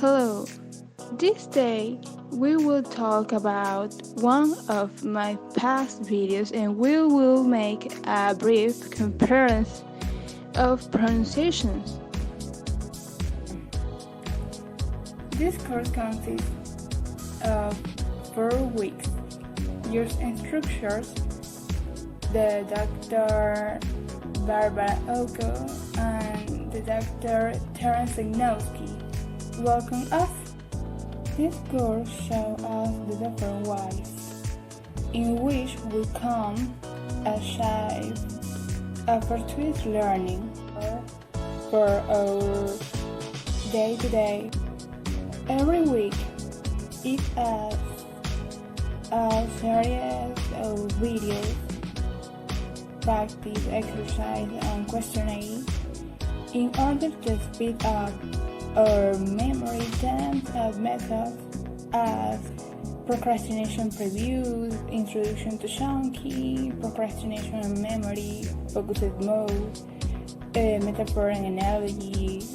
Hello, this day we will talk about one of my past videos and we will make a brief comparison of pronunciations. This course consists of 4 weeks. Your instructors, the Dr. Barbara Oko and the Dr. Terence Ignowski. Welcome us. This course shows us the different ways in which we come achieve effective learning for our day-to-day. Every week, it adds a series of videos, practice exercise, and questionnaire in order to speed up our memory times of methods as procrastination previews, introduction to Chunky, procrastination and memory, focused mode, metaphor and analogy,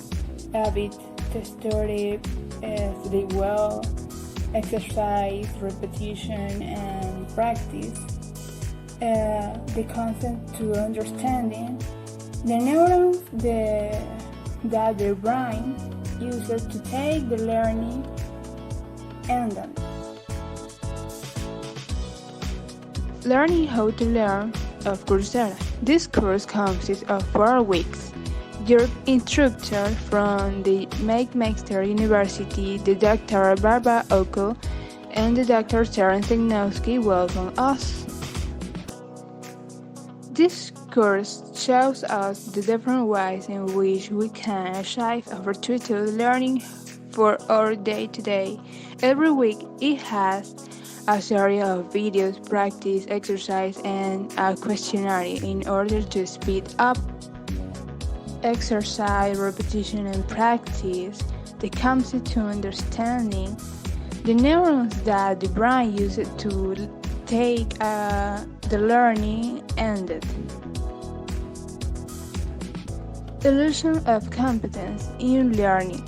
habit, tested, sleep well, exercise, repetition, and practice. The concept to understanding the neurons that the brain uses to take the learning and then Learning how to learn of Coursera. This course consists of 4 weeks. Your instructor from the McMaster University, the Dr. Barbara Oko, and the Dr. Terence Ignowski welcome us. This course shows us the different ways in which we can achieve effective learning for our day-to-day. Every week it has a series of videos, practice, exercise, and a questionnaire in order to speed up exercise, repetition, and practice. The concept to understanding the neurons that the brain uses to take the learning ended. Illusion of competence in learning,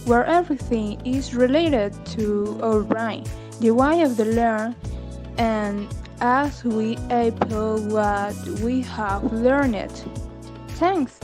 where everything is related to our brain, the way of the learn, and as we apply what we have learned. Thanks.